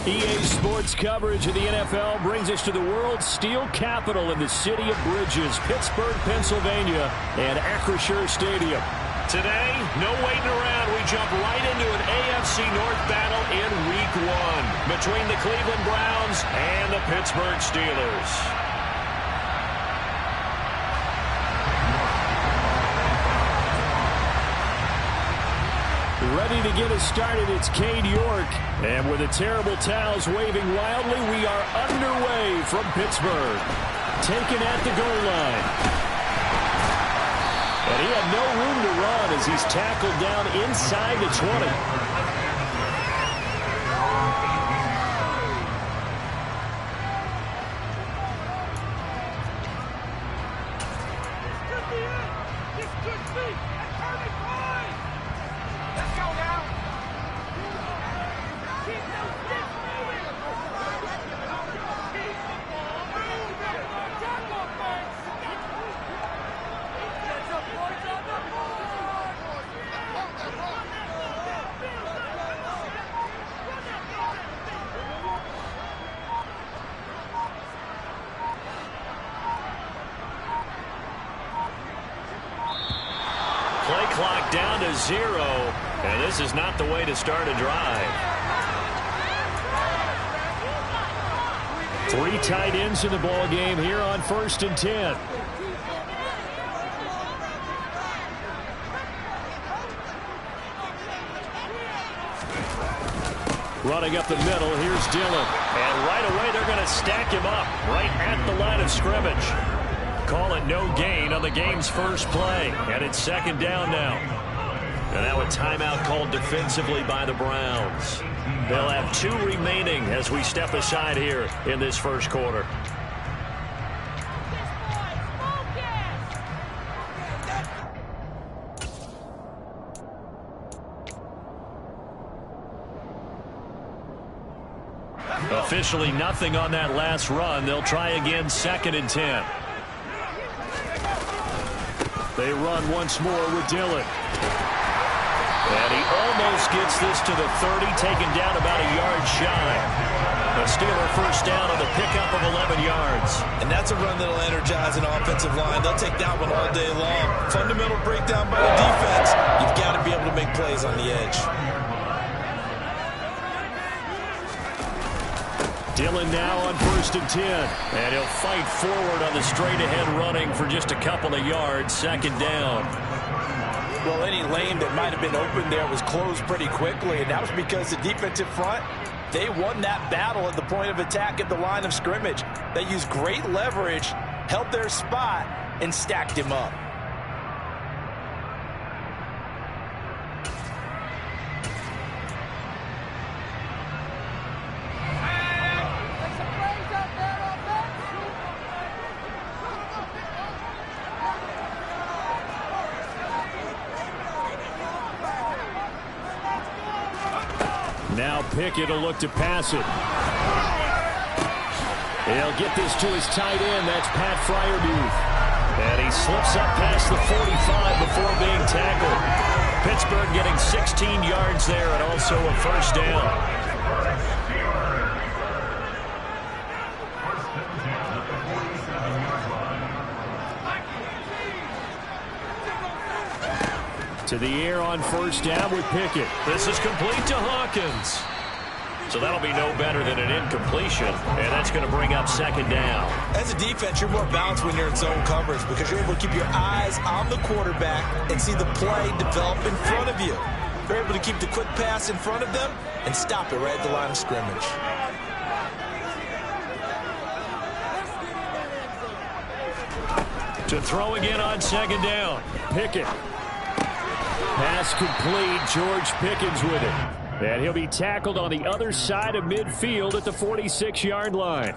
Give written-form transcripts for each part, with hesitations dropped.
EA Sports coverage of the NFL brings us to the world's steel capital in the city of bridges, Pittsburgh, Pennsylvania, and Acrisure Stadium. Today, no waiting around. We jump right into an AFC North battle in Week 1 between the Cleveland Browns and the Pittsburgh Steelers. Ready to get us started, it's Cade York. And with the terrible towels waving wildly, we are underway from Pittsburgh. Taken at the goal line. And he had no room to run as he's tackled down inside the 20. Play clock down to 0, and this is not the way to start a drive. 3 tight ends in the ball game here on 1st and 10. Running up the middle, here's Dillon. And right away they're going to stack him up right at the line of scrimmage. Call it no gain on the game's first play. And it's 2nd down now. And now a timeout called defensively by the Browns. They'll have 2 remaining as we step aside here in this first quarter. Officially nothing on that last run. They'll try again 2nd and 10. They run once more with Dillon. And he almost gets this to the 30, taken down about a yard shy. A Steeler first down on the pickup of 11 yards. And that's a run that'll energize an offensive line. They'll take that one all day long. Fundamental breakdown by the defense. You've got to be able to make plays on the edge. Dillon now on 1st and 10. And he'll fight forward on the straight-ahead running for just a couple of yards. 2nd down. Well, any lane that might have been open there was closed pretty quickly, and that was because the defensive front, they won that battle at the point of attack at the line of scrimmage. They used great leverage, held their spot, and stacked him up. Now Pickett will look to pass it. He'll get this to his tight end. That's Pat Freiermuth. And he slips up past the 45 before being tackled. Pittsburgh getting 16 yards there and also a first down. To the air on 1st down with Pickett. This is complete to Hawkins. So that'll be no better than an incompletion, and that's going to bring up 2nd down. As a defense, you're more balanced when you're in zone coverage because you're able to keep your eyes on the quarterback and see the play develop in front of you. You're able to keep the quick pass in front of them and stop it right at the line of scrimmage. To throw again on 2nd down. Pickett. Pass complete. George Pickens with it. And he'll be tackled on the other side of midfield at the 46-yard line.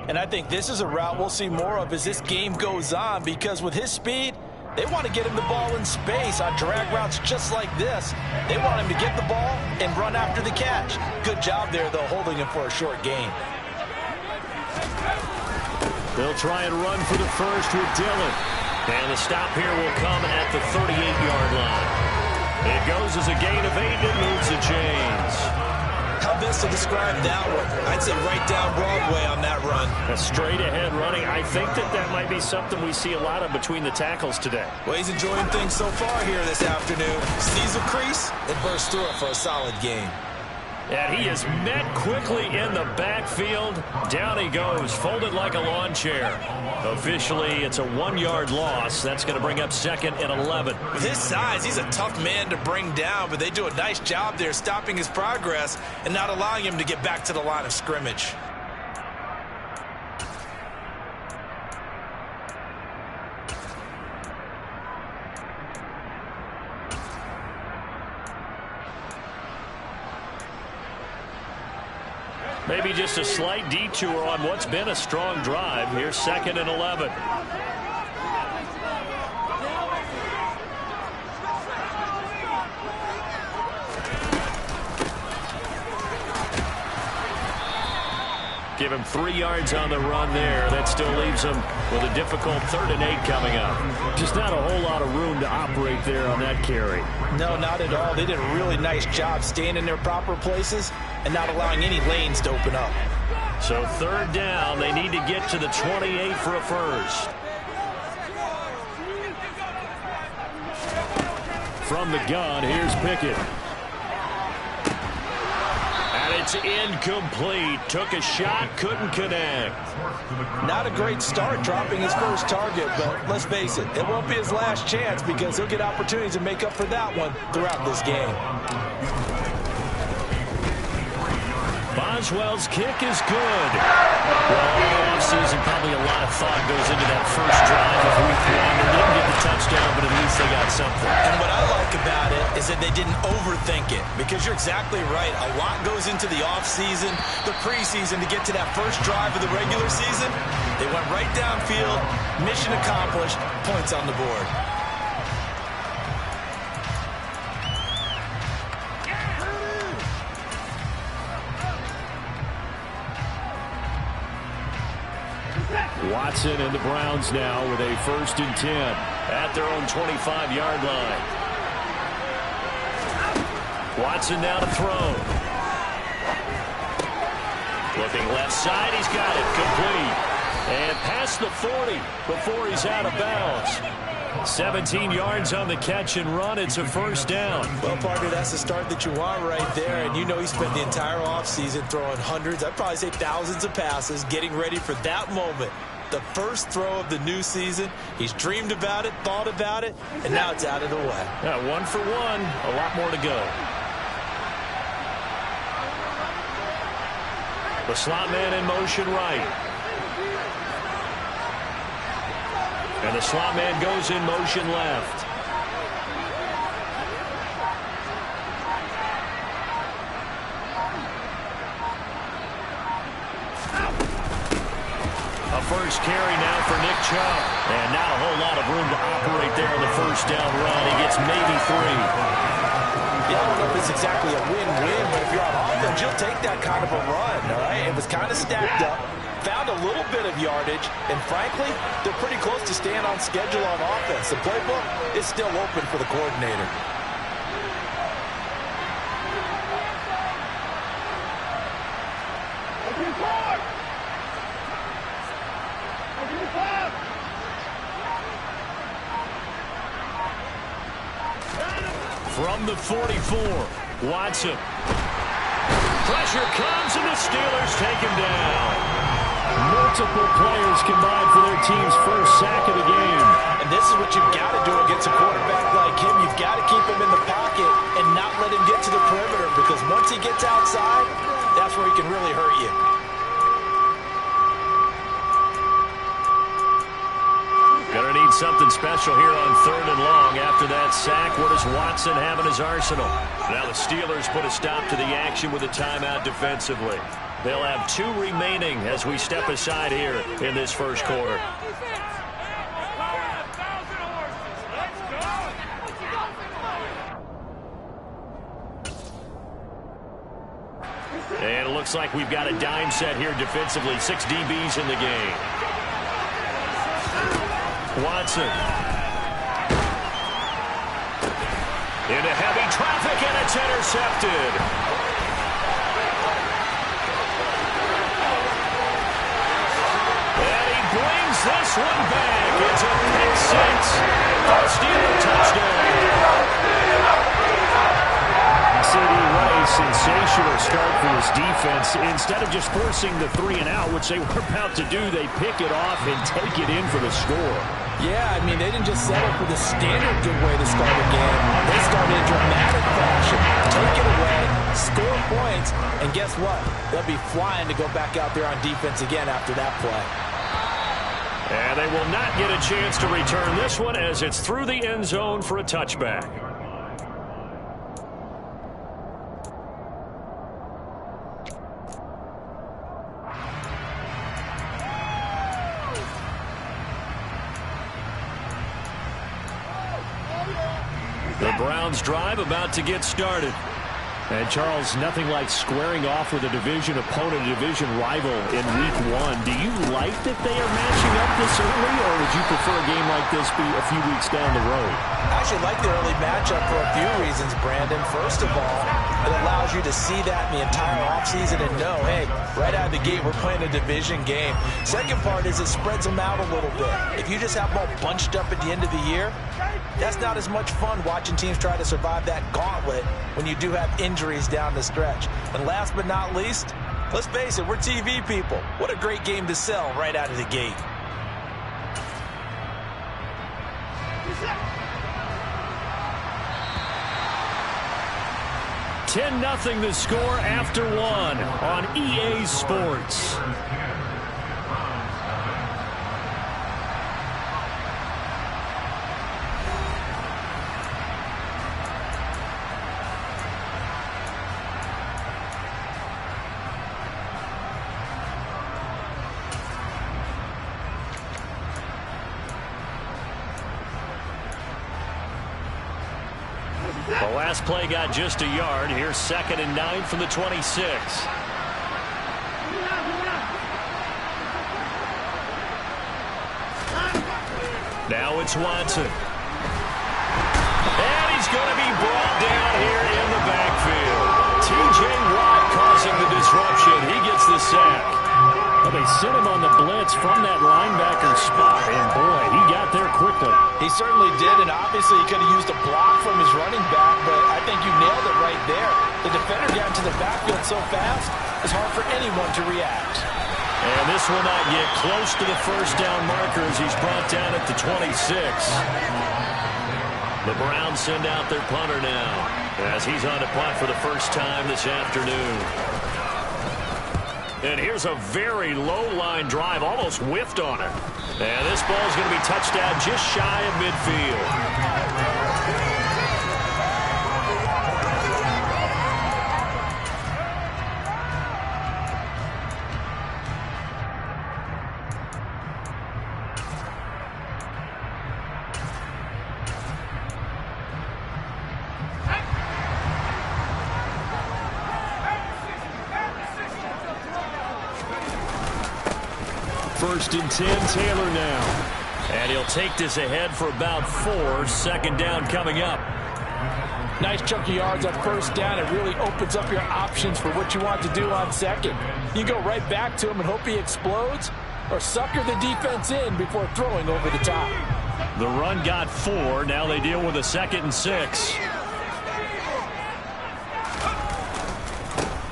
And I think this is a route we'll see more of as this game goes on because with his speed, they want to get him the ball in space on drag routes just like this. They want him to get the ball and run after the catch. Good job there, though, holding him for a short gain. They'll try and run for the first with Dillon. And the stop here will come at the 38-yard line. It goes as a gain of 8 and moves the chains. How big was to describe that one. I'd say right down Broadway on that run. A straight ahead running. I think that might be something we see a lot of between the tackles today. Well, he's enjoying things so far here this afternoon. Sees a crease and bursts through it for a solid gain. And he is met quickly in the backfield. Down he goes, folded like a lawn chair. Officially, it's a 1-yard loss. That's going to bring up 2nd and 11. With his size, he's a tough man to bring down, but they do a nice job there stopping his progress and not allowing him to get back to the line of scrimmage. Maybe just a slight detour on what's been a strong drive. Here's 2nd and 11. Give him 3 yards on the run there. That still leaves him with a difficult 3rd and 8 coming up. Just not a whole lot of room to operate there on that carry. No, not at all. They did a really nice job staying in their proper places and not allowing any lanes to open up. So 3rd down, they need to get to the 28 for a first. From the gun, here's Pickett. And it's incomplete. Took a shot, couldn't connect. Not a great start dropping his first target, but let's face it, it won't be his last chance because he'll get opportunities to make up for that one throughout this game. Boswell's kick is good. Well, all offseason, probably a lot of thought goes into that first drive of week 1. They didn't get the touchdown, but at least they got something. And what I like about it is that they didn't overthink it, because you're exactly right. A lot goes into the offseason, the preseason to get to that first drive of the regular season. They went right downfield, mission accomplished, points on the board. Watson and the Browns now with a 1st and 10 at their own 25-yard line. Watson now to throw. Looking left side, he's got it complete. And past the 40 before he's out of bounds. 17 yards on the catch and run. It's a 1st down. Well, partner, that's the start that you want right there. And you know he spent the entire offseason throwing hundreds, I'd probably say thousands of passes, getting ready for that moment. The first throw of the new season. He's dreamed about it, thought about it, and now it's out of the way. Yeah, 1 for 1. A lot more to go. The slot man in motion right. And the slot man goes in motion left. A first carry now for Nick Chubb. And not a whole lot of room to operate there on the 1st down run. He gets maybe 3. Yeah, I don't know if it's exactly a win-win, but if you're on offense, you'll take that kind of a run, all right? It was kind of stacked up. Found a little bit of yardage, and frankly, they're pretty close to staying on schedule on offense. The playbook is still open for the coordinator. From the 44, Watson. Pressure comes, and the Steelers take him down. Multiple players combined for their team's first sack of the game. And this is what you've got to do against a quarterback like him. You've got to keep him in the pocket and not let him get to the perimeter, because once he gets outside, that's where he can really hurt you. Gonna need something special here on 3rd and long. After that sack, what does Watson have in his arsenal? Now the Steelers put a stop to the action with a timeout defensively. They'll have 2 remaining as we step aside here in this first quarter. And it looks like we've got a dime set here defensively. 6 DBs in the game. Watson. Into heavy traffic, and it's intercepted. this one back. It's a pick six. Steeler touchdown. C.D. Rice, sensational start for his defense. Instead of just forcing the 3-and-out, which they were about to do, they pick it off and take it in for the score. Yeah, I mean, they didn't just settle for the standard good way to start a game. They started in dramatic fashion. Take it away, score points, and guess what? They'll be flying to go back out there on defense again after that play. And they will not get a chance to return this one as it's through the end zone for a touchback. The Browns drive about to get started. And, Charles, nothing like squaring off with a division opponent, a division rival in Week 1. Do you like that they are matching up this early, or would you prefer a game like this be a few weeks down the road? I actually like the early matchup for a few reasons, Brandon. First of all, it allows you to see that in the entire offseason and know, hey, right out of the gate, we're playing a division game. Second part is it spreads them out a little bit. If you just have them all bunched up at the end of the year, that's not as much fun watching teams try to survive that gauntlet when you do have injuries down the stretch. And last but not least, let's face it, we're TV people. What a great game to sell right out of the gate. $10-0 the score after one on EA Sports. The last play got just a yard. Here's 2nd and 9 from the 26. Now it's Watson. And he's going to be brought down here in the backfield. T.J. Watt causing the disruption. He gets the sack. Well, they sent him on the blitz from that linebacker spot, and boy, he got there quickly. He certainly did, and obviously he could have used a block from his running back, but I think you nailed it right there. The defender got into the backfield so fast, it's hard for anyone to react. And this will not get close to the first down marker as he's brought down at the 26. The Browns send out their punter now as he's on to punt for the first time this afternoon. And here's a very low-line drive, almost whiffed on it. And this ball is going to be touched down just shy of midfield. First and 10, Taylor now. And he'll take this ahead for about 4. 2nd down coming up. Nice chunky yards on first down. It really opens up your options for what you want to do on second. You go right back to him and hope he explodes, or sucker the defense in before throwing over the top. The run got 4. Now they deal with a 2nd and 6.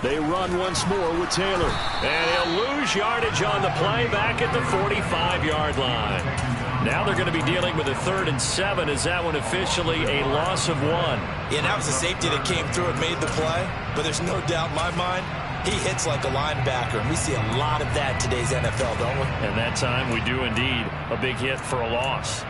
They run once more with Taylor. And he'll lose yardage on the play back at the 45-yard line. Now they're going to be dealing with a 3rd and 7. Is that one officially a loss of 1? Yeah, that was a safety that came through and made the play. But there's no doubt in my mind, he hits like a linebacker. And we see a lot of that in today's NFL, don't we? And that time we do indeed. A big hit for a loss.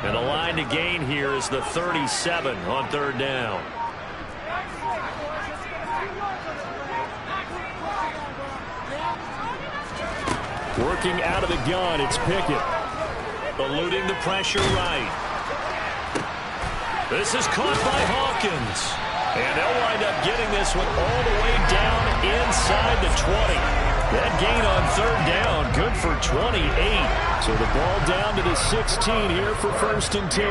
And the line to gain here is the 37 on 3rd down. Working out of the gun, it's Pickett. Eluding the pressure right. This is caught by Hawkins. And they'll wind up getting this one all the way down inside the 20. That gain on 3rd down, good for 28. So the ball down to the 16 here for 1st and 10.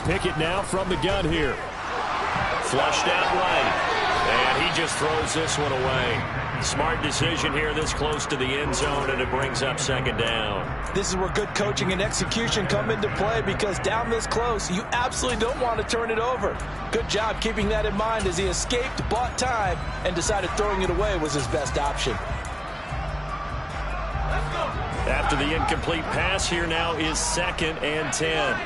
Pickett now from the gun here. Flushed out right. And he just throws this one away. Smart decision here this close to the end zone, and it brings up second down. This is where good coaching and execution come into play, because down this close, you absolutely don't want to turn it over. Good job keeping that in mind as he escaped, bought time, and decided throwing it away was his best option. After the incomplete pass, here now is 2nd and 10.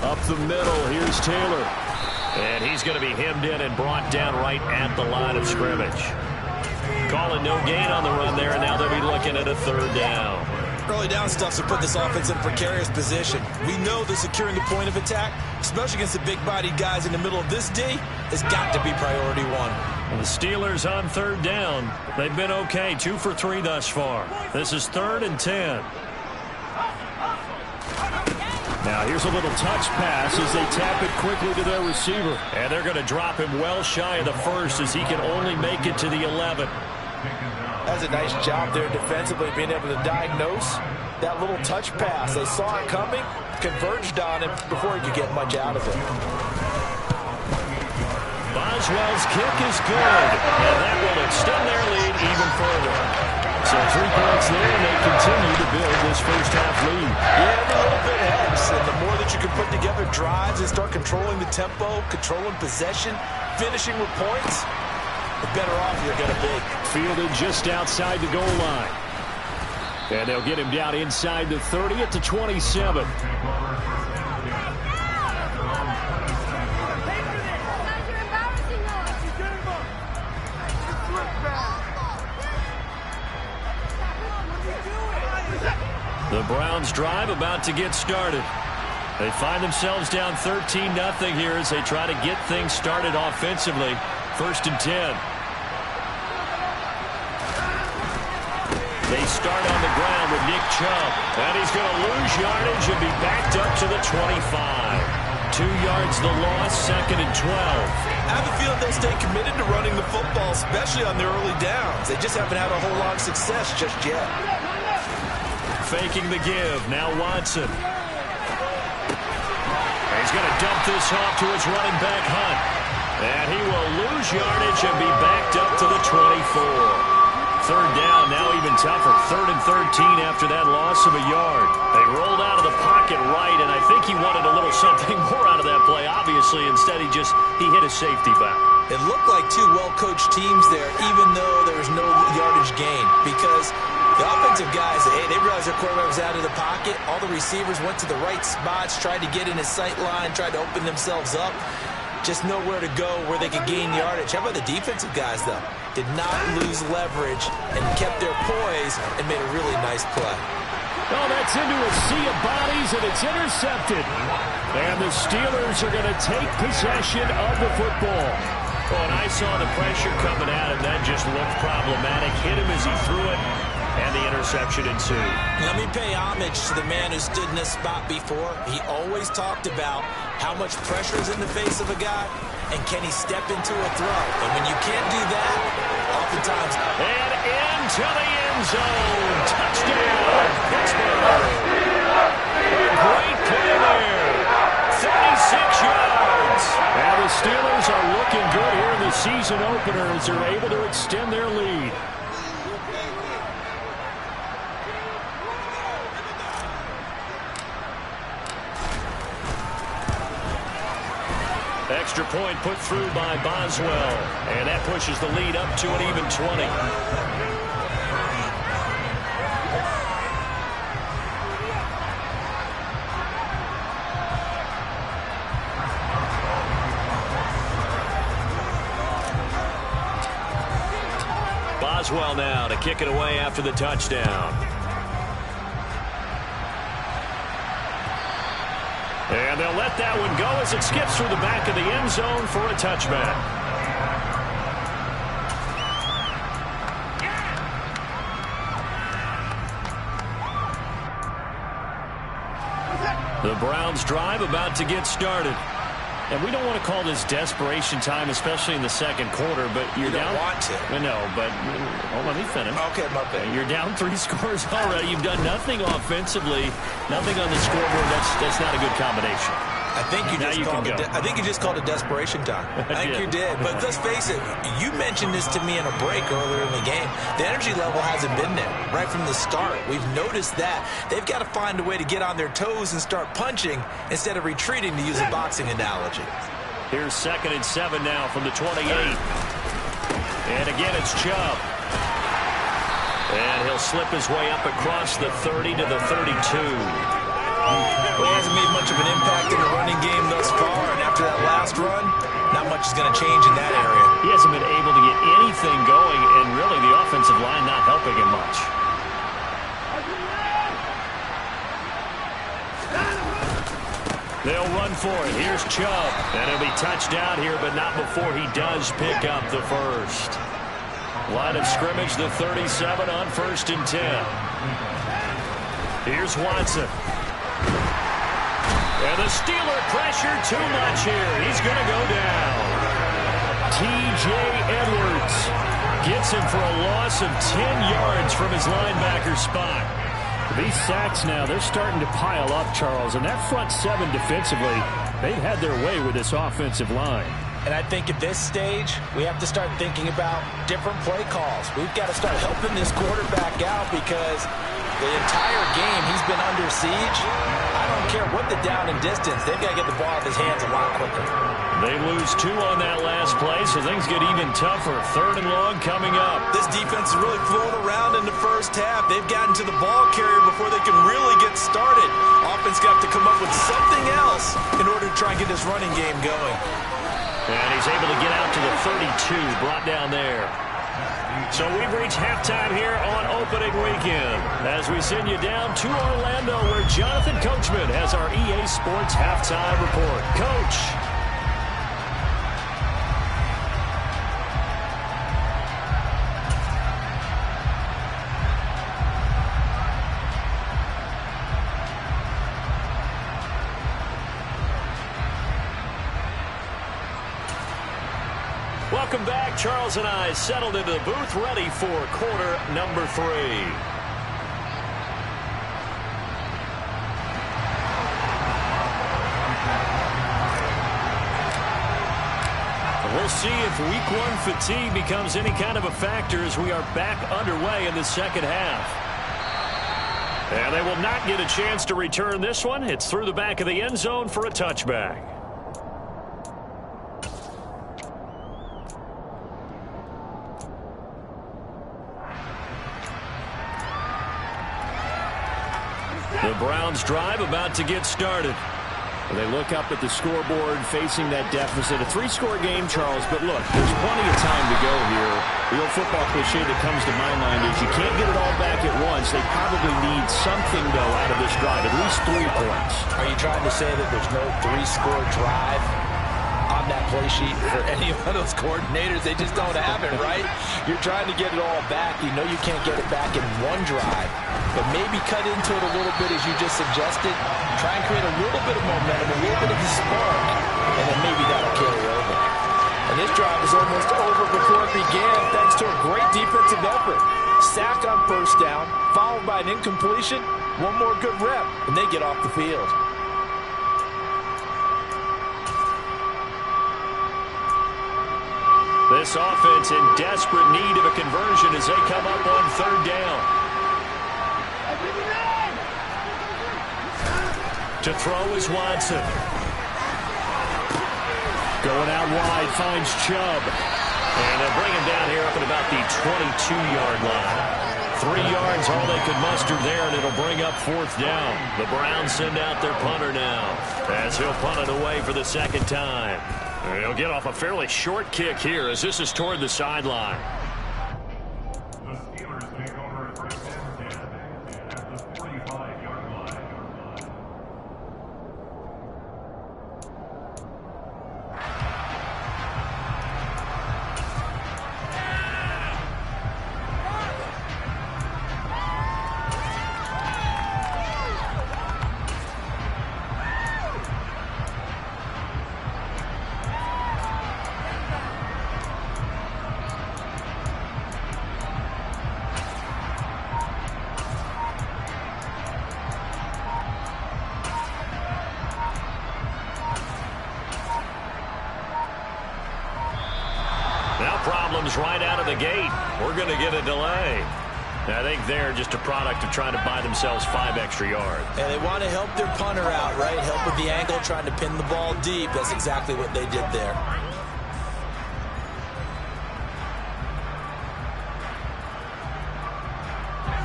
Up the middle, here's Taylor. And he's going to be hemmed in and brought down right at the line of scrimmage. Calling no gain on the run there, and now they'll be looking at a 3rd down. Early down stuff to put this offense in a precarious position. We know that securing the point of attack, especially against the big-bodied guys in the middle of this D, has got to be priority one. And the Steelers on 3rd down. They've been okay, 2 for 3 thus far. This is 3rd and 10. Now here's a little touch pass as they tap it quickly to their receiver. And they're going to drop him well shy of the 1st as he can only make it to the 11. That's a nice job there defensively, being able to diagnose that little touch pass. They saw it coming, converged on him before he could get much out of it. Boswell's kick is good, and that will extend their lead even further. So 3 points there, and they continue to build this first half lead. Yeah, every little bit helps, and the more that you can put together drives and start controlling the tempo, controlling possession, finishing with points, the better off you're going to be. Fielded just outside the goal line. And they'll get him down inside the 30 at the 27. The Browns drive about to get started. They find themselves down 13-0 here as they try to get things started offensively. 1st and 10. They start on the ground with Nick Chubb. And he's going to lose yardage and be backed up to the 25. 2 yards the loss, 2nd and 12. I have a feeling they'll stay committed to running the football, especially on their early downs. They just haven't had a whole lot of success just yet. Faking the give. Now Watson. He's going to dump this off to his running back, Hunt. And he will lose yardage and be backed up to the 24. 3rd down, now even tougher. 3rd and 13 after that loss of a yard. They rolled out of the pocket right, and I think he wanted a little something more out of that play. Obviously, instead he hit a safety back. It looked like 2 well-coached teams there, even though there was no yardage gain, because the offensive guys, they realized their quarterback was out of the pocket. All the receivers went to the right spots, tried to get in his sight line, tried to open themselves up. Just nowhere to go where they could gain yardage. How about the defensive guys, though? Did not lose leverage and kept their poise and made a really nice play. Oh, that's into a sea of bodies, and it's intercepted. And the Steelers are going to take possession of the football. Oh, and I saw the pressure coming at him. That just looked problematic. Hit him as he threw it. And the interception ensued. Let me pay homage to the man who stood in this spot before. He always talked about how much pressure is in the face of a guy, and can he step into a throw. And when you can't do that, oftentimes... And into the end zone. Touchdown, Pittsburgh. Great play there. 36 yards. And the Steelers are looking good here in the season opener as they're able to extend their lead. Extra point put through by Boswell. And that pushes the lead up to an even 20. Boswell now to kick it away after the touchdown. And they'll let that one go as it skips through the back of the end zone for a touchback. The Browns drive about to get started. And we don't want to call this desperation time, especially in the second quarter, but you're down. You don't want to. No, but let me finish. Okay, my bad. You're down 3 scores already. You've done nothing offensively, nothing on the scoreboard. That's not a good combination. I think you just called it desperation time. I think you did. But let's face it, you mentioned this to me in a break earlier in the game. The energy level hasn't been there right from the start. We've noticed that. They've got to find a way to get on their toes and start punching instead of retreating, to use a boxing analogy. Here's 2nd and 7 now from the 28. And again, it's Chubb. And he'll slip his way up across the 30 to the 32. Well, he hasn't made much of an impact in the running game thus far, and after that last run, not much is going to change in that area. He hasn't been able to get anything going, and really the offensive line not helping him much. They'll run for it. Here's Chubb, and he'll be touched down here, but not before he does pick up the first. Line of scrimmage, the 37 on 1st and 10. Here's Watson. And the Steeler pressure too much here. He's going to go down. T.J. Edwards gets him for a loss of 10 yards from his linebacker spot. These sacks now, they're starting to pile up, Charles. And that front 7 defensively, they've had their way with this offensive line. And I think at this stage, we have to start thinking about different play calls. We've got to start helping this quarterback out because the entire game he's been under siege. I don't care what the down and distance. They've got to get the ball out of his hands a lot quicker. They lose 2 on that last play, so things get even tougher. 3rd and long coming up. This defense is really flown around in the first half. They've gotten to the ball carrier before they can really get started. Offense got to come up with something else in order to try and get this running game going. And he's able to get out to the 32, brought down there. So we've reached halftime here on opening weekend as we send you down to Orlando where Jonathan Coachman has our EA Sports halftime report. Coach. Welcome back. Charles and I settled into the booth, ready for quarter number 3. We'll see if week 1 fatigue becomes any kind of a factor as we are back underway in the second half. And they will not get a chance to return this one. It's through the back of the end zone for a touchback. The Browns drive about to get started. They look up at the scoreboard facing that deficit. A 3-score game, Charles, but look, there's plenty of time to go here. The old football cliche that comes to my mind is you can't get it all back at once. They probably need something, though, out of this drive, at least 3 points. Are you trying to say that there's no 3-score drive on that play sheet for any one of those coordinators? They just don't have it, right? You're trying to get it all back. You know you can't get it back in one drive, but maybe cut into it a little bit as you just suggested. Try and create a little bit of momentum, a little bit of a spark, and then maybe that'll carry over. And this drive is almost over before it began thanks to a great defensive effort. Sack on 1st down, followed by an incompletion. One more good rep, and they get off the field. This offense in desperate need of a conversion as they come up on 3rd down. To throw is Watson. Going out wide, finds Chubb. And they'll bring him down here up at about the 22-yard line. 3 yards, all they could muster there, and it'll bring up 4th down. The Browns send out their punter now as he'll punt it away for the 2nd time. He'll get off a fairly short kick here as this is toward the sideline. The Steelers take over at 1st and 10 at the 45-yard line. comes right out of the gate. We're going to get a delay. I think they're just a product of trying to buy themselves 5 extra yards. And they want to help their punter out, right? Help with the angle, trying to pin the ball deep. That's exactly what they did there.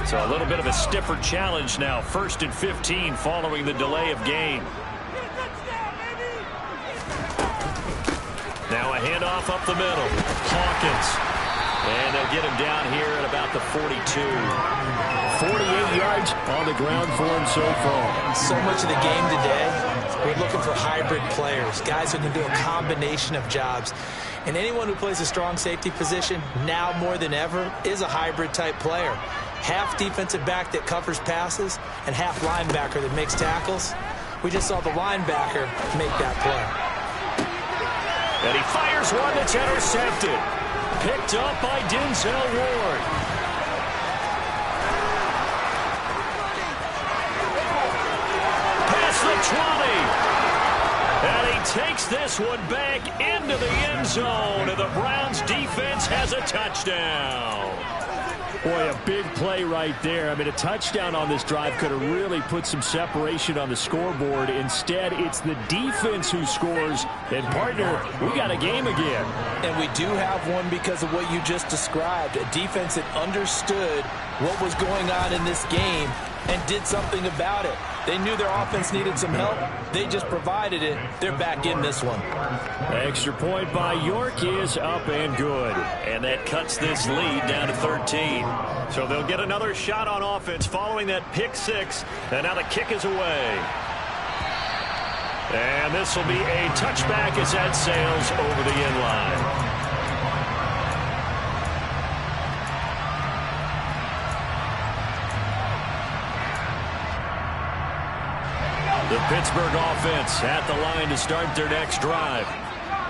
So a little bit of a stiffer challenge now. 1st and 15 following the delay of game. Now a handoff up the middle. Hawkins. And they'll get him down here at about the 42. 48 yards on the ground for him so far. And so much of the game today, we're looking for hybrid players, guys who can do a combination of jobs. And anyone who plays a strong safety position, now more than ever, is a hybrid type player. Half defensive back that covers passes and half linebacker that makes tackles. We just saw the linebacker make that play. And he fires one that's intercepted. Picked up by Denzel Ward. Past the 20. And he takes this one back into the end zone. And the Browns defense has a touchdown. Boy, a big play right there. I mean, a touchdown on this drive could have really put some separation on the scoreboard. Instead, it's the defense who scores. And, partner, we got a game again. And we do have one because of what you just described. A defense that understood what was going on in this game and did something about it. They knew their offense needed some help. They just provided it. They're back in this one. Extra point by York is up and good. And that cuts this lead down to 13. So they'll get another shot on offense following that pick 6. And now the kick is away. And this will be a touchback as that sails over the end line. The Pittsburgh offense at the line to start their next drive.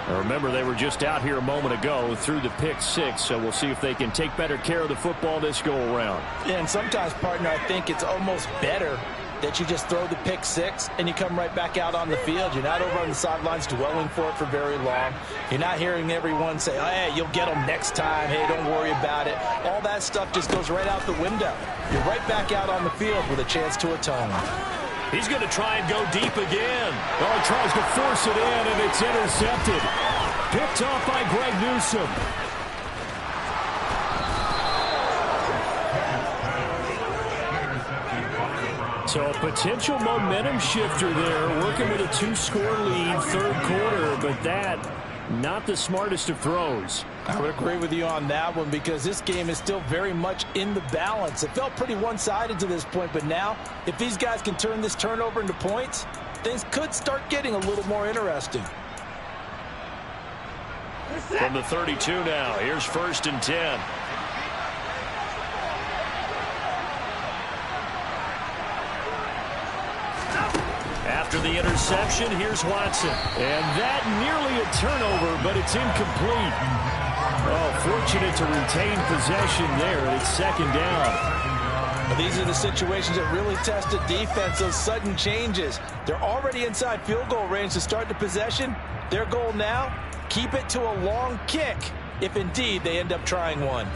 Now remember, they were just out here a moment ago through the pick 6, so we'll see if they can take better care of the football this go-around. Yeah, and sometimes, partner, I think it's almost better that you just throw the pick 6 and you come right back out on the field. You're not over on the sidelines dwelling for it for very long. You're not hearing everyone say, oh, hey, you'll get them next time. Hey, don't worry about it. All that stuff just goes right out the window. You're right back out on the field with a chance to atone. He's going to try and go deep again. Oh, he tries to force it in, and it's intercepted. Picked off by Greg Newsome. So a potential momentum shifter there, working with a 2-score lead, 3rd quarter, but that, not the smartest of throws. I would agree with you on that one because this game is still very much in the balance. It felt pretty one-sided to this point, but now if these guys can turn this turnover into points, things could start getting a little more interesting. From the 32 now, here's 1st and 10. After the interception, here's Watson. And that nearly a turnover, but it's incomplete. Oh, fortunate to retain possession there. It's 2nd down. Well, these are the situations that really test a defense, those sudden changes. They're already inside field goal range to start the possession. Their goal now, keep it to a long kick, if indeed they end up trying one.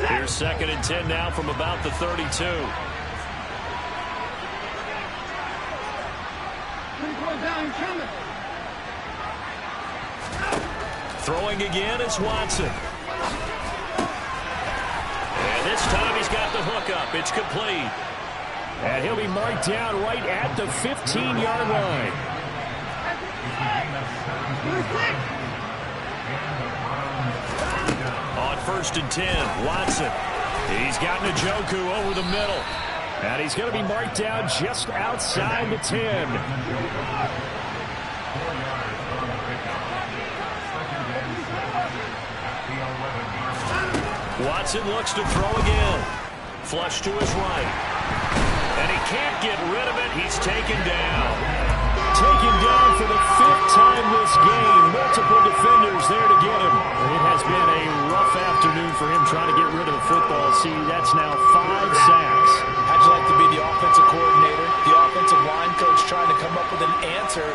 Here's 2nd and 10 now from about the 32. Throwing again is Watson. And this time he's got the hook up. It's complete. And he'll be marked down right at the 15-yard line. On 1st and 10, Watson. He's got Njoku over the middle. And he's going to be marked down just outside the 10. Watson looks to throw again. Flush to his right. And he can't get rid of it. He's taken down. Taken down for the 5th time this game. Multiple defenders there to get him. It has been a rough afternoon for him trying to get rid of the football. See, that's now 5 sacks. How'd you like to be the offensive coordinator, the offensive line coach trying to come up with an answer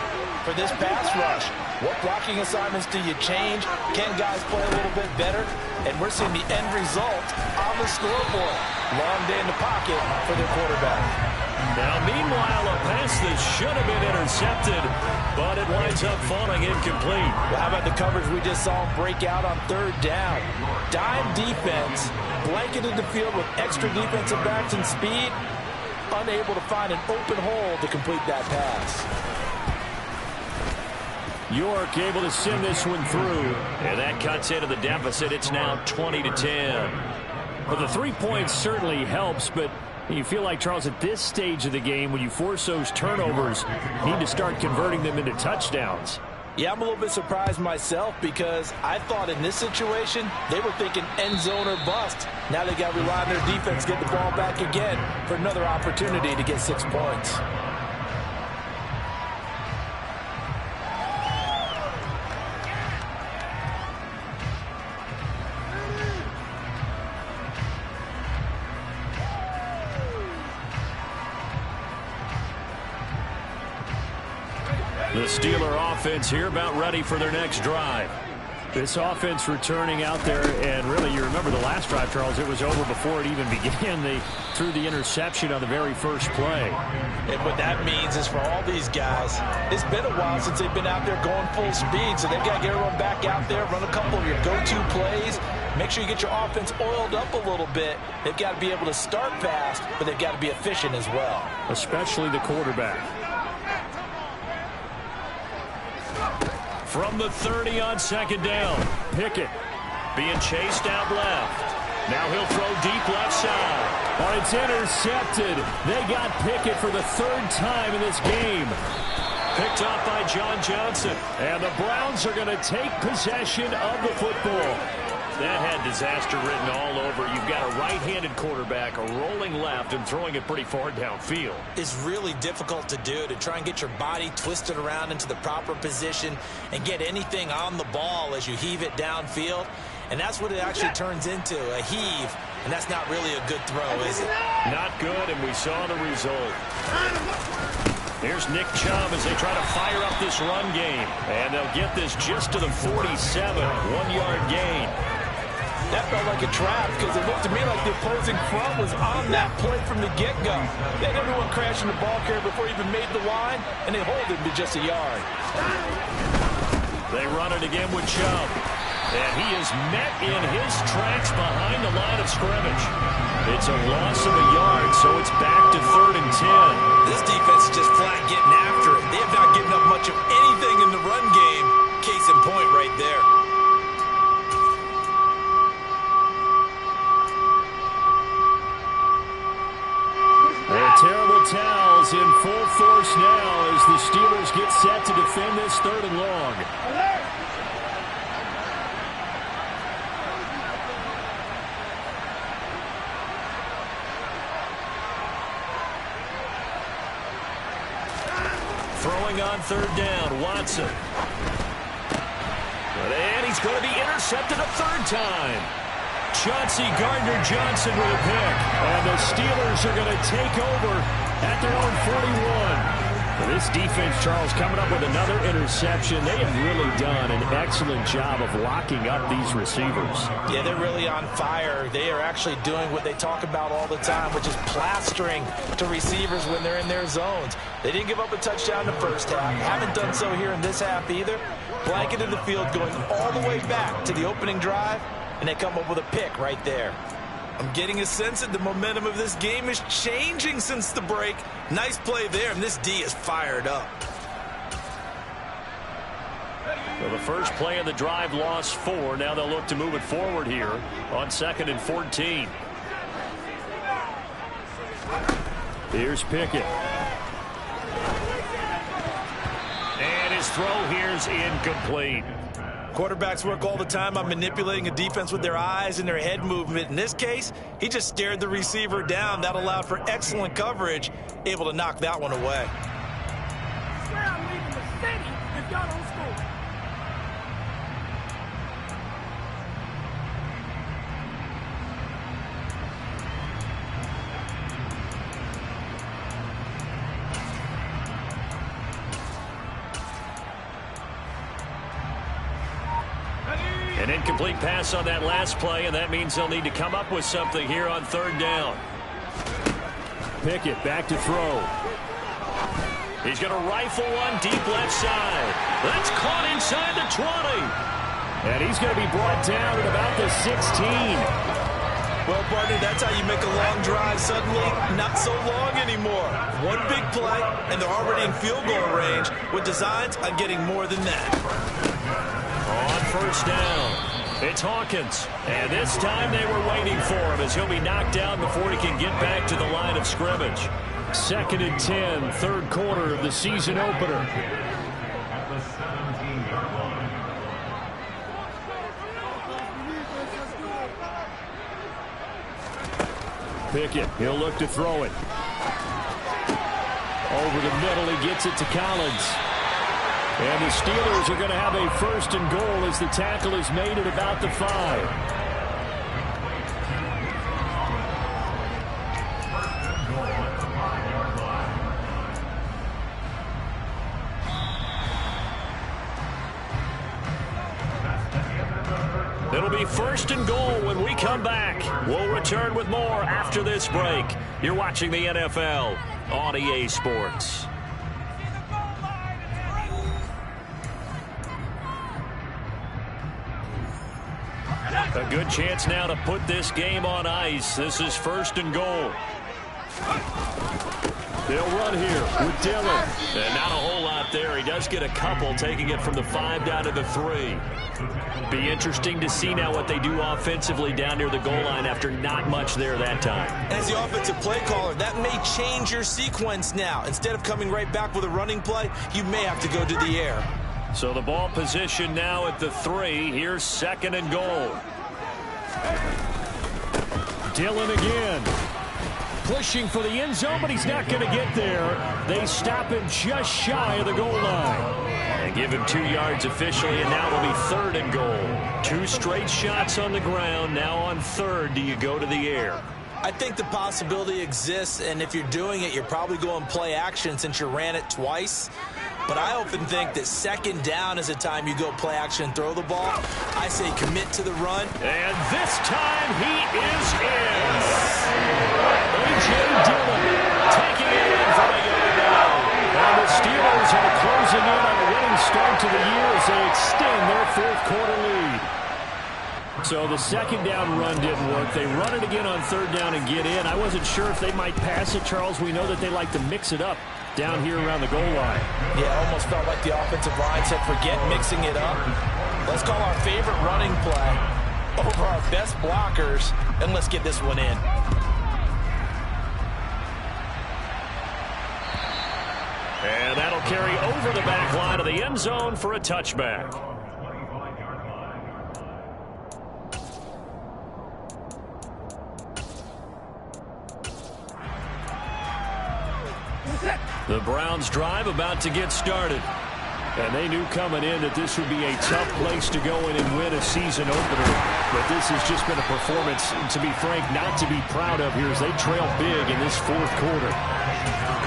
for this pass rush. What blocking assignments do you change? Can guys play a little bit better? And we're seeing the end result on the scoreboard. Long day in the pocket for their quarterback. Now, meanwhile, a pass that should have been intercepted, but it winds up falling incomplete. Well, how about the coverage we just saw him break out on third down? Dime defense, blanketed the field with extra defensive backs and speed, unable to find an open hole to complete that pass. York able to send this one through. And that cuts into the deficit. It's now 20-10. Well, the 3 points certainly helps, but you feel like, Charles, at this stage of the game, when you force those turnovers, you need to start converting them into touchdowns. Yeah, I'm a little bit surprised myself because I thought in this situation they were thinking end zone or bust. Now they got to rely on their defense, get the ball back again for another opportunity to get 6 points. The Steeler offense here about ready for their next drive. This offense returning out there, and really, you remember the last drive, Charles, it was over before it even began. They threw the interception on the very first play. And what that means is for all these guys, it's been a while since they've been out there going full speed, so they've got to get everyone back out there, run a couple of your go-to plays, make sure you get your offense oiled up a little bit. They've got to be able to start fast, but they've got to be efficient as well. Especially the quarterback. From the 30 on second down. Pickett being chased out left. Now he'll throw deep left side. Oh, it's intercepted. They got Pickett for the third time in this game. Picked off by John Johnson. And the Browns are going to take possession of the football. That had disaster written all over. You've got a right-handed quarterback, a rolling left, and throwing it pretty far downfield. It's really difficult to do, to try and get your body twisted around into the proper position and get anything on the ball as you heave it downfield. And that's what it actually turns into, a heave. And that's not really a good throw, is it? Not good, and we saw the result. Here's Nick Chubb as they try to fire up this run game. And they'll get this just to the 47, 1-yard gain. That felt like a trap because it looked to me like the opposing front was on that play from the get-go. They had everyone crashing the ball carrier before he even made the line, and they hold him to just a yard. They run it again with Chubb. And he is met in his tracks behind the line of scrimmage. It's a loss of a yard, so it's back to 3rd and 10. This defense is just flat getting after it. They have not given up much of anything in the run game. Case in point right there. Terrible towels in full force now as the Steelers get set to defend this 3rd and long. Throwing on 3rd down, Watson. And he's going to be intercepted a 3rd time. Chauncey Gardner-Johnson with a pick. And the Steelers are going to take over at their own 41. Well, this defense, Charles, coming up with another interception. They have really done an excellent job of locking up these receivers. Yeah, they're really on fire. They are actually doing what they talk about all the time, which is plastering to receivers when they're in their zones. They didn't give up a touchdown in the first half. Haven't done so here in this half either. Blanketed the field going all the way back to the opening drive. And they come up with a pick right there. I'm getting a sense that the momentum of this game is changing since the break. Nice play there, and this D is fired up. Well, the first play of the drive lost 4. Now they'll look to move it forward here on 2nd and 14. Here's Pickett. And his throw here's incomplete. Quarterbacks work all the time on manipulating a defense with their eyes and their head movement. In this case, he just stared the receiver down. That allowed for excellent coverage, able to knock that one away. I swear I'm leaving the city if y'all don't score. An incomplete pass on that last play, and that means they'll need to come up with something here on third down. Pickett back to throw. He's going to rifle one deep left side. That's caught inside the 20. And he's going to be brought down at about the 16. Well, partner, that's how you make a long drive suddenly not so long anymore. One big play, and they're already in field goal range with designs on getting more than that. On first down, it's Hawkins. And this time they were waiting for him as he'll be knocked down before he can get back to the line of scrimmage. 2nd and 10, third quarter of the season opener. At the 17-yard line. Pickett, he'll look to throw it. Over the middle, he gets it to Collins. And the Steelers are going to have a 1st and goal as the tackle is made at about the 5. It'll be 1st and goal when we come back. We'll return with more after this break. You're watching the NFL on EA Sports. A good chance now to put this game on ice. This is 1st and goal. They'll run here with Dillon. And not a whole lot there. He does get a couple, taking it from the 5 down to the 3. Be interesting to see now what they do offensively down near the goal line after not much there that time. As the offensive play caller, that may change your sequence now. Instead of coming right back with a running play, you may have to go to the air. So the ball position now at the 3. Here's 2nd and goal. Dillon again. Pushing for the end zone, but he's not going to get there. They stop him just shy of the goal line. And give him 2 yards officially, and now it'll be 3rd and goal. 2 straight shots on the ground. Now on 3rd, do you go to the air? I think the possibility exists, and if you're doing it, you're probably going play action since you ran it twice. But I often think that 2nd down is a time you go play action and throw the ball. I say commit to the run. And this time he is in. A.J. Dillon Taking it in from a yard out. And the Steelers are closing in on a winning start to the year as they extend their 4th quarter lead. So the 2nd down run didn't work. They run it again on 3rd down and get in. I wasn't sure if they might pass it, Charles. We know that they like to mix it up down here around the goal line. Yeah, it almost felt like the offensive line said, forget mixing it up. Let's call our favorite running play over our best blockers, and let's get this one in. And that'll carry over the back line of the end zone for a touchback. The Browns drive about to get started. And they knew coming in that this would be a tough place to go in and win a season opener. But this has just been a performance, to be frank, not to be proud of here as they trail big in this 4th quarter.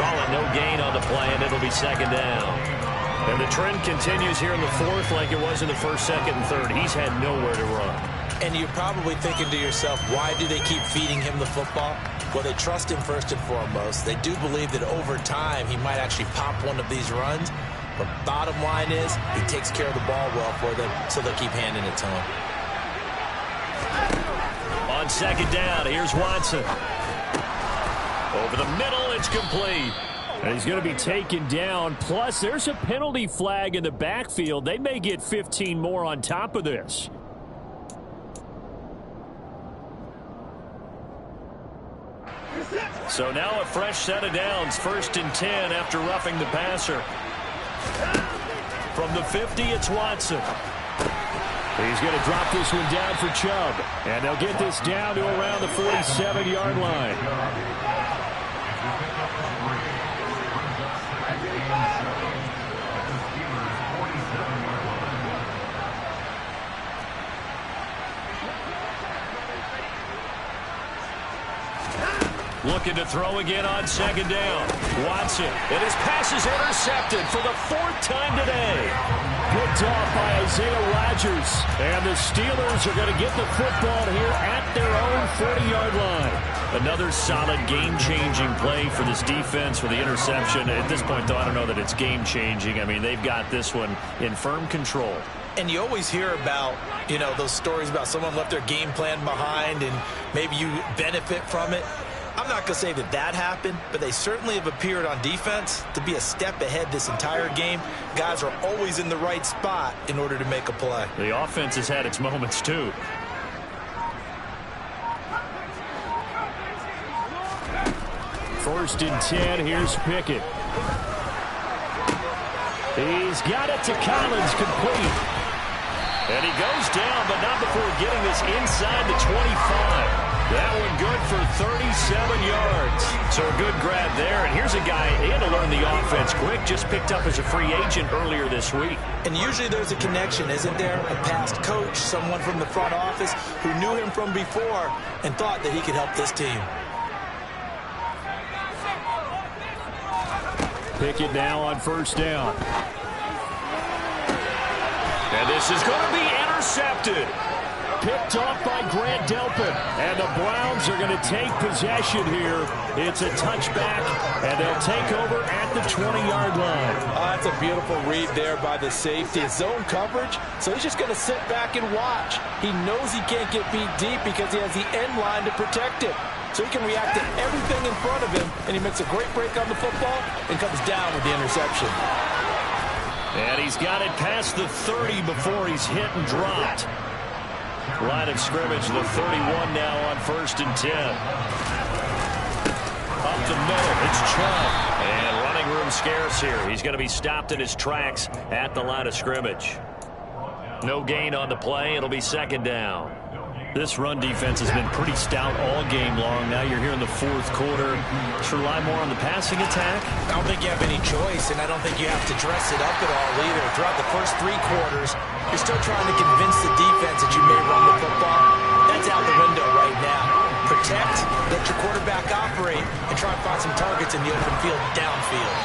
Call it no gain on the play, and it'll be 2nd down. And the trend continues here in the 4th like it was in the 1st, 2nd, and 3rd. He's had nowhere to run. And you're probably thinking to yourself, why do they keep feeding him the football? Well, they trust him first and foremost. They do believe that over time he might actually pop one of these runs. But bottom line is he takes care of the ball well for them, so they'll keep handing it to him. On 2nd down, here's Watson. Over the middle, it's complete. And he's going to be taken down. Plus, there's a penalty flag in the backfield. They may get 15 more on top of this. So now a fresh set of downs. 1st and 10 after roughing the passer. From the 50, it's Watson. He's going to drop this one down for Chubb. And they'll get this down to around the 47-yard line. Looking to throw again on 2nd down. Watson, and his pass is intercepted for the 4th time today. Good picked off by Isaiah Rodgers. And the Steelers are going to get the football here at their own 40-yard line. Another solid game-changing play for this defense with the interception. At this point, though, I don't know that it's game-changing. I mean, they've got this one in firm control. And you always hear about, those stories about someone left their game plan behind and maybe you benefit from it. I'm not going to say that that happened, but they certainly have appeared on defense to be a step ahead this entire game. Guys are always in the right spot in order to make a play. The offense has had its moments, too. First and 10, here's Pickett. He's got it to Collins, complete. And he goes down, but not before getting this inside the 25. That one good for 37 yards. So a good grab there. And here's a guy, he had to learn the offense quick, just picked up as a free agent earlier this week. And usually there's a connection, isn't there? A past coach, someone from the front office who knew him from before and thought that he could help this team. Pickett now on first down. And this is going to be intercepted. Picked off by Grant Delpit. And the Browns are going to take possession here. It's a touchback, and they'll take over at the 20-yard line. Oh, that's a beautiful read there by the safety. It's zone coverage, so he's just going to sit back and watch. He knows he can't get beat deep because he has the end line to protect it. So he can react to everything in front of him, and he makes a great break on the football and comes down with the interception. And he's got it past the 30 before he's hit and dropped. Line of scrimmage, the 31 now on first and 10. Up the middle, it's Chubb. And running room scarce here. He's going to be stopped in his tracks at the line of scrimmage. No gain on the play. It'll be second down. This run defense has been pretty stout all game long. Now you're here in the fourth quarter. Should rely more on the passing attack? I don't think you have any choice, and I don't think you have to dress it up at all either. Throughout the first three quarters, you're still trying to convince the defense that you may run the football. That's out the window right now. Protect, let your quarterback operate, and try and find some targets in the open field downfield.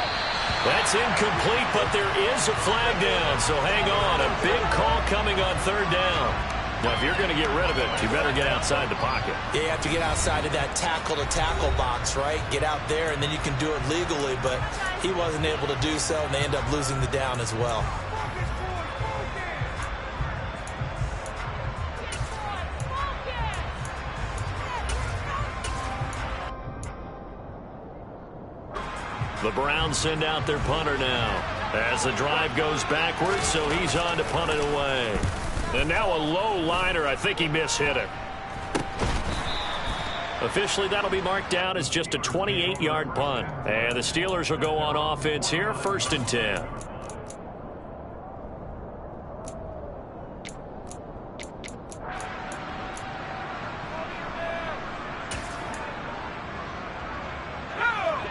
That's incomplete, but there is a flag down, so hang on. A big call coming on third down. Now, if you're going to get rid of it, you better get outside the pocket. Yeah, you have to get outside of that tackle-to-tackle box, right? Get out there, and then you can do it legally, but he wasn't able to do so, and they end up losing the down as well. The Browns send out their punter now as the drive goes backwards, so he's on to punt it away. And now a low liner. I think he mishit it. Officially, that'll be marked down as just a 28-yard punt. And the Steelers will go on offense here, first and 10.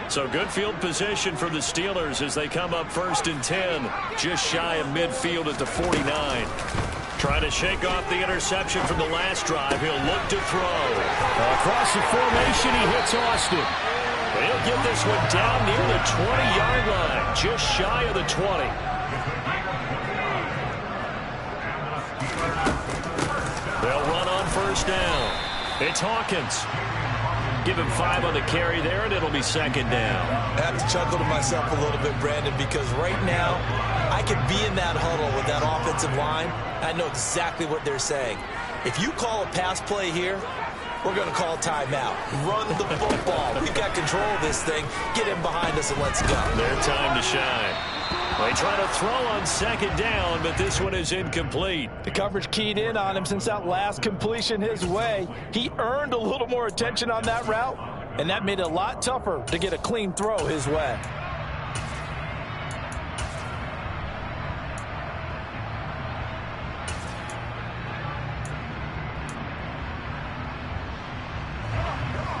So good field position for the Steelers as they come up first and 10, just shy of midfield at the 49. Trying to shake off the interception from the last drive. He'll look to throw. Across the formation, he hits Austin. He'll get this one down near the 20-yard line, just shy of the 20. They'll run on first down. It's Hawkins. Give him 5 on the carry there, and it'll be second down. I have to chuckle to myself a little bit, Brandon, because right now I could be in that huddle with that offensive line. I know exactly what they're saying. If you call a pass play here, we're going to call timeout. Run the football. We've got control of this thing. Get him behind us and let's go. Their time to shine. They try to throw on second down, but this one is incomplete. The coverage keyed in on him since that last completion his way. He earned a little more attention on that route, and that made it a lot tougher to get a clean throw his way.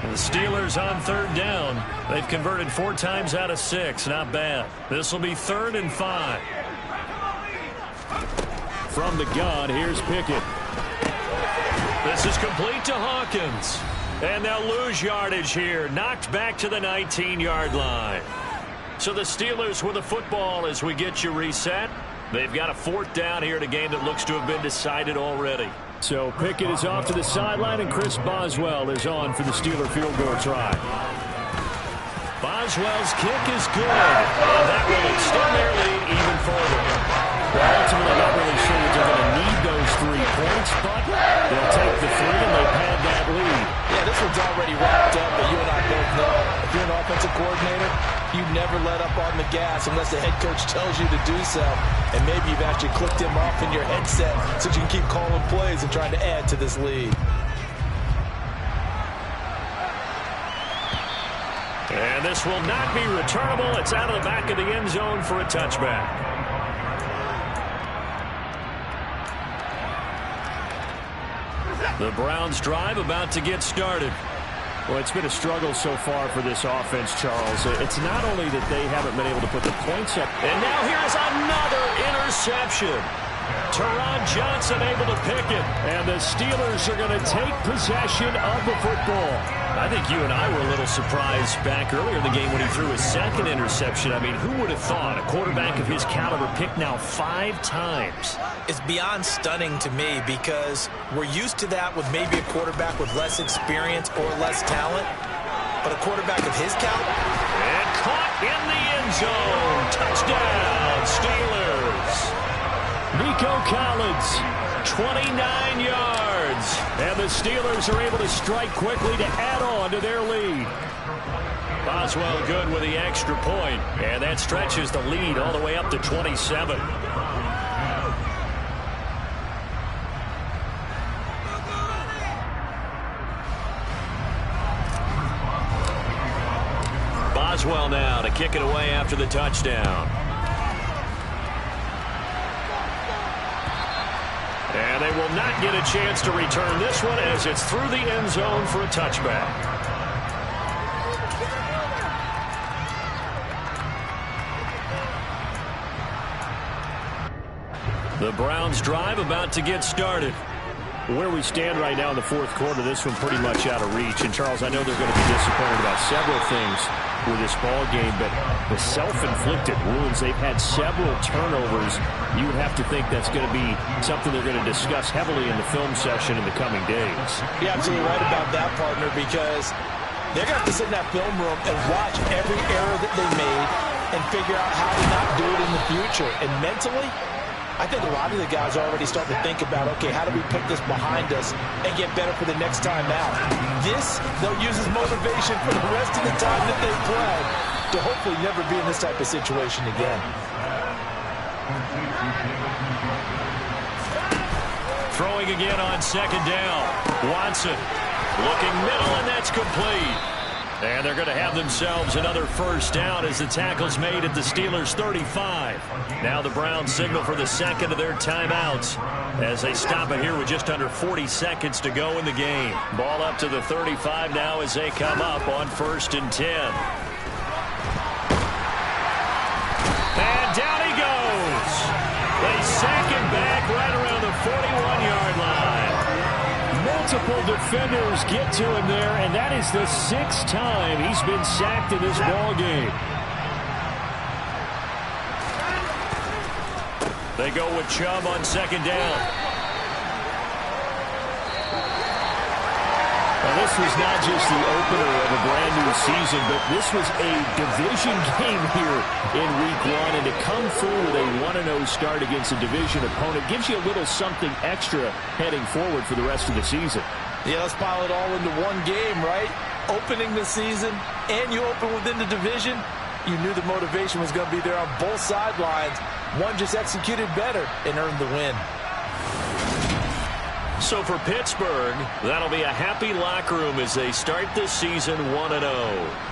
The Steelers on third down. They've converted 4 times out of 6. Not bad. This will be 3rd and 5. From the gun, here's Pickett. This is complete to Hawkins. And they'll lose yardage here. Knocked back to the 19-yard line. So the Steelers with the football as we get you reset. They've got a 4th down here in a game that looks to have been decided already. So Pickett is off to the sideline, and Chris Boswell is on for the Steeler field goal try. Boswell's kick is good, and that will extend their lead even further. Well, ultimately, not really sure that they're going to need those 3 points, but they'll take the 3 and they've had that lead. Yeah, this one's already wrapped up, but you and I both know if you're an offensive coordinator, you never let up on the gas unless the head coach tells you to do so. And maybe you've actually clicked him off in your headset so you can keep calling plays and trying to add to this lead. And this will not be returnable. It's out of the back of the end zone for a touchback. The Browns drive about to get started. Well, it's been a struggle so far for this offense, Charles. It's not only that they haven't been able to put the points up. And now here's another interception. Teron Johnson able to pick it. And the Steelers are going to take possession of the football. I think you and I were a little surprised back earlier in the game when he threw his 2nd interception. I mean, who would have thought a quarterback of his caliber picked now 5 times? It's beyond stunning to me because we're used to that with maybe a quarterback with less experience or less talent. But a quarterback of his caliber. And caught in the end zone. Touchdown, Steelers. Nico Collins, 29 yards. And the Steelers are able to strike quickly to add on to their lead. Boswell good with the extra point. And that stretches the lead all the way up to 27. Boswell now to kick it away after the touchdown. And they will not get a chance to return this one as it's through the end zone for a touchback. The Browns drive about to get started. Where we stand right now in the 4th quarter, this one pretty much out of reach. And, Charles, I know they're going to be disappointed about several things with this ball game, but the self-inflicted wounds, they've had several turnovers. You would have to think that's going to be something they're going to discuss heavily in the film session in the coming days. You're absolutely right about that, partner, because they're going to have to sit in that film room and watch every error that they made and figure out how to not do it in the future. And mentally, I think a lot of the guys are already starting to think about, okay, how do we put this behind us and get better for the next time out? This, they'll use as motivation for the rest of the time that they play to hopefully never be in this type of situation again. Throwing again on 2nd down. Watson looking middle, and that's complete. And they're going to have themselves another 1st down as the tackle's made at the Steelers' 35. Now the Browns signal for the 2nd of their timeouts as they stop it here with just under 40 seconds to go in the game. Ball up to the 35 now as they come up on 1st and 10. And down he goes. They sack him back right around the 41-yard line. Multiple defenders get to him there, and that is the 6th time he's been sacked in this ball game. They go with Chubb on 2nd down. Now, this was not just the opener of a brand new season, but this was a division game here in Week 1, and to come through with a 1-0 start against a division opponent gives you a little something extra heading forward for the rest of the season. Yeah, let's pile it all into one game, right? Opening the season, and you open within the division. You knew the motivation was going to be there on both sidelines. One just executed better and earned the win. So for Pittsburgh, that'll be a happy locker room as they start this season 1-0.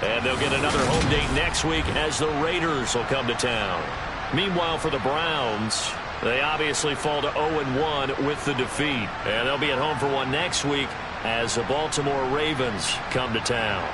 And they'll get another home date next week as the Raiders will come to town. Meanwhile, for the Browns, they obviously fall to 0-1 with the defeat. And they'll be at home for one next week as the Baltimore Ravens come to town.